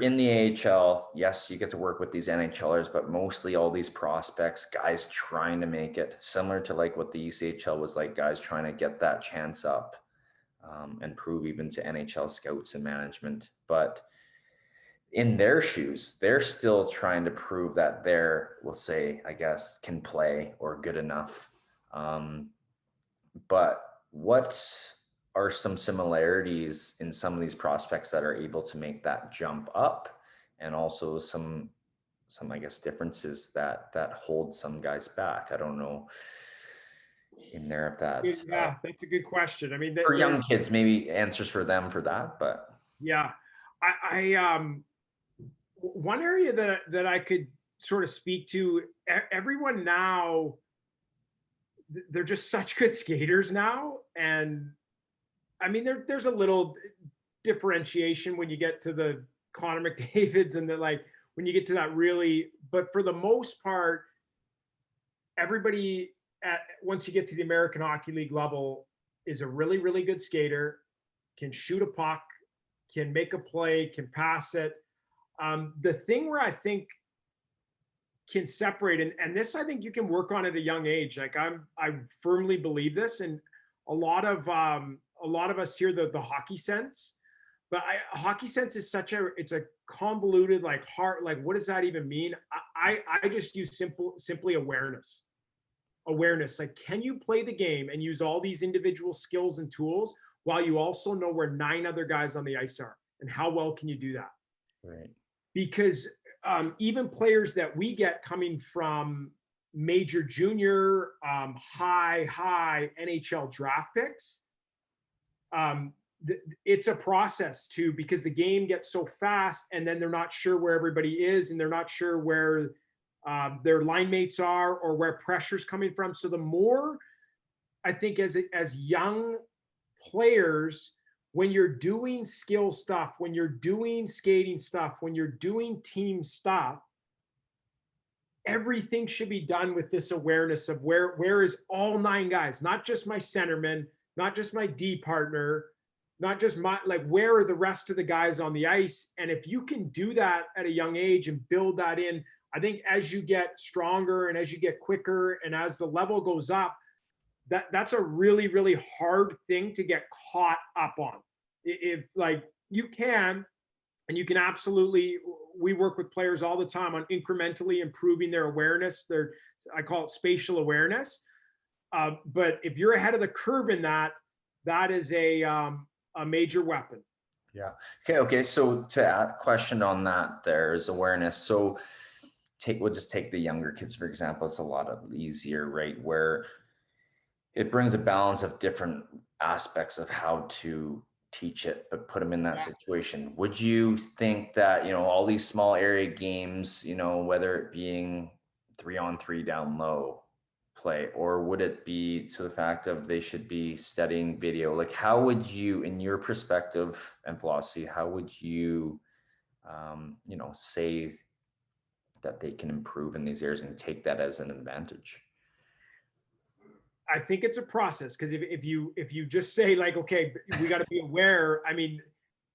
you're in the AHL, yes, you get to work with these NHLers, but mostly all these prospects, guys trying to make it, similar to like what the ECHL was like, guys trying to get that chance up and prove even to NHL scouts and management. But in their shoes, they're still trying to prove that they're, we'll say, I guess, can play or good enough. But what are some similarities in some of these prospects that are able to make that jump up, and also some I guess differences that hold some guys back? I don't know in there if that Yeah, that's a good question. I mean, for there, young kids, maybe answers for them for that, but yeah, I one area that I could sort of speak to, everyone now, they're just such good skaters now. And I mean, there's a little differentiation when you get to the Connor McDavids and the, like, when you get to that really, but for the most part, everybody once you get to the American Hockey League level is a really, really good skater, can shoot a puck, can make a play, can pass it. The thing where I think can separate, and this I think you can work on at a young age. Like I firmly believe this, and a lot of us hear the hockey sense, but hockey sense is it's a convoluted, like, hard, like, what does that even mean? I just use simply awareness. Like, can you play the game and use all these individual skills and tools while you also know where 9 other guys on the ice are, and how well can you do that? right. Because even players that we get coming from major junior, high NHL draft picks, it's a process too, because the game gets so fast, and then they're not sure where everybody is, and they're not sure where their line mates are, or where pressure's coming from. So the more, I think, as young players, when you're doing skill stuff, when you're doing skating stuff, when you're doing team stuff, everything should be done with this awareness of where is all 9 guys, not just my centerman, not just my D partner, not just my, like, where are the rest of the guys on the ice? And if you can do that at a young age and build that in, I think as you get stronger and as you get quicker and as the level goes up, that's a really, really hard thing to get caught up on. If, like, you can, and you can absolutely, we work with players all the time on incrementally improving their awareness, I call it spatial awareness. But if you're ahead of the curve in that, that is a major weapon. Yeah. Okay. So to add question on that, there's awareness. So we'll just take the younger kids, for example. It's a lot easier, right? Where it brings a balance of different aspects of how to teach it, but put them in that Yeah. situation. Would you think that, all these small area games, whether it being 3-on-3 down low play, or would it be to the fact of they should be studying video? Like, how would you, in your perspective and philosophy, how would you, say that they can improve in these areas and take that as an advantage? I think it's a process, because if you just say, like, okay, we got to be aware. I mean,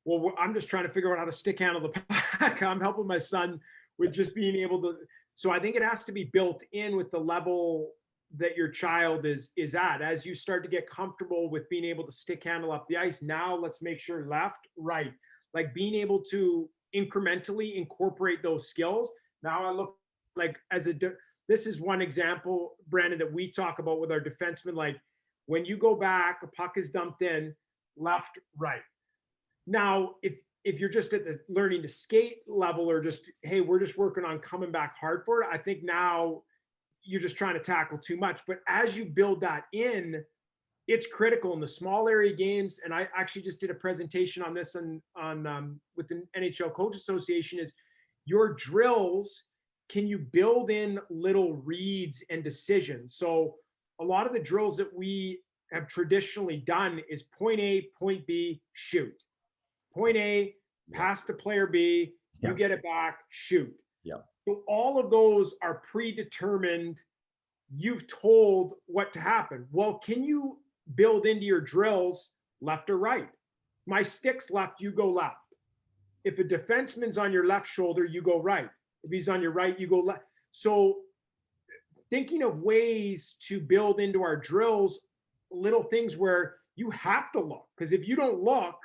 well, I'm just trying to figure out how to stick handle the puck. I'm helping my son with just being able to. So I think it has to be built in with the level that your child is at. As you start to get comfortable with being able to stick handle up the ice, now let's make sure left, right, like being able to incrementally incorporate those skills. Now I look, like, this is one example, Brandon, that we talk about with our defensemen. Like, when you go back, a puck is dumped in, left, right. Now, if you're just at the learning to skate level, or just, hey, we're just working on coming back hard for it, I think now you're just trying to tackle too much. But as you build that in, it's critical in the small area games. And I actually just did a presentation on this on with the NHL Coach Association, is your drills, can you build in little reads and decisions? So a lot of the drills that we have traditionally done is point A, point B, shoot. Point A, pass to player B, you get it back, shoot. Yeah. So all of those are predetermined. You've told what to happen. Well, can you build into your drills left or right? My stick's left, you go left. if a defenseman's on your left shoulder, you go right. If he's on your right, you go left. So thinking of ways to build into our drills little things where you have to look, because if you don't look,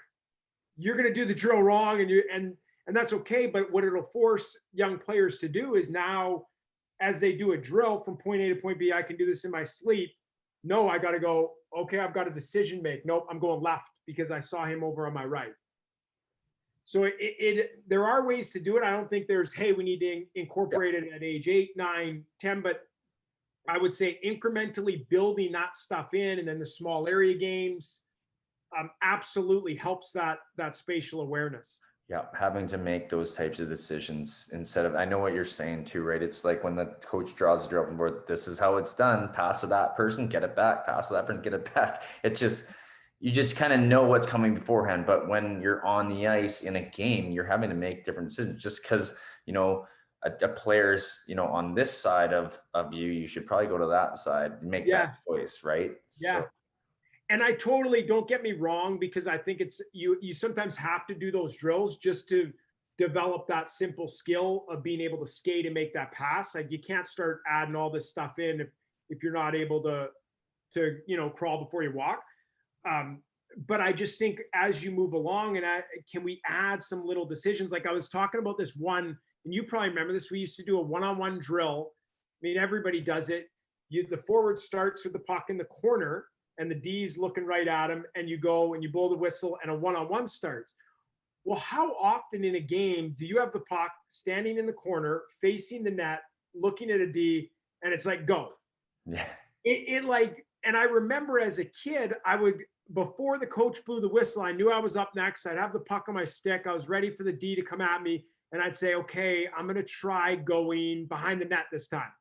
you're going to do the drill wrong, and that's okay. But what it'll force young players to do is now, as they do a drill from point A to point B, I can do this in my sleep. No, I got to go. Okay, I've got a decision make. Nope, I'm going left because I saw him over on my right. So there are ways to do it. I don't think there's, hey, we need to incorporate it at age 8, 9, 10, but I would say incrementally building that stuff in, and then the small area games absolutely helps that spatial awareness. Yeah, having to make those types of decisions instead of, I know what you're saying too, right? It's like when the coach draws the drill board, this is how it's done. Pass to that person, get it back. Pass to that person, get it back. It's just, you just kind of know what's coming beforehand. But when you're on the ice in a game, you're having to make different decisions. Just because, you know, a player's, you know, on this side of you, you should probably go to that side, make that Yes. choice, right? Yeah. So And I totally, don't get me wrong, because I think it's, you sometimes have to do those drills just to develop that simple skill of being able to skate and make that pass. Like, you can't start adding all this stuff in if you're not able to crawl before you walk. But I just think as you move along, and can we add some little decisions? Like I was talking about this one, and you probably remember this. We used to do a one-on-one drill. I mean, everybody does it. The forward starts with the puck in the corner, and the D's looking right at him, and you go and you blow the whistle, and a one-on-one starts. Well, how often in a game do you have the puck standing in the corner, facing the net, looking at a D, and it's like, go? yeah, And I remember as a kid, before the coach blew the whistle, I knew I was up next. I'd have the puck on my stick. I was ready for the D to come at me. And I'd say, okay, I'm going to try going behind the net this time.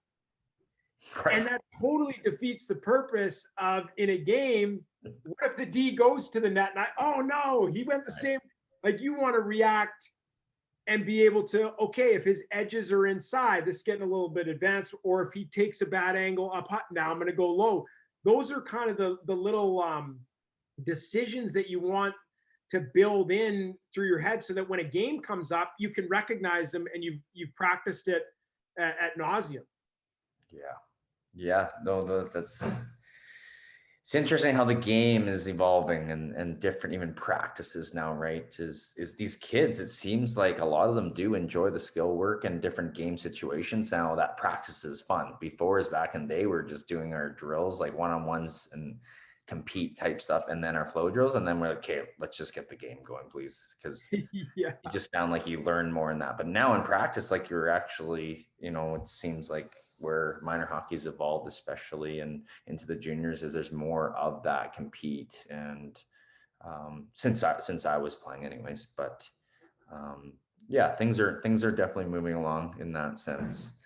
right. And that totally defeats the purpose of, in a game, what if the D goes to the net and oh no, he went the same. Like, you want to react and be able to, okay, if his edges are inside, this is getting a little bit advanced, or if he takes a bad angle up, now I'm going to go low. Those are kind of the little decisions that you want to build in through your head, so that when a game comes up, you can recognize them, and you've practiced it at nauseum. Yeah, no, it's interesting how the game is evolving, and different even practices now, right? Is these kids, it seems like a lot of them do enjoy the skill work and different game situations now. That practice is fun. Before, is back in the day, we're just doing our drills, like one-on-ones and compete type stuff, and then our flow drills, and then we're like, okay, let's just get the game going, please, because Yeah. you just found like you learn more in that. But now in practice, like, you're actually, you know, it seems like where minor hockey's evolved, especially and into the juniors, is there's more of that compete. And since I was playing anyways, but yeah, things are definitely moving along in that sense.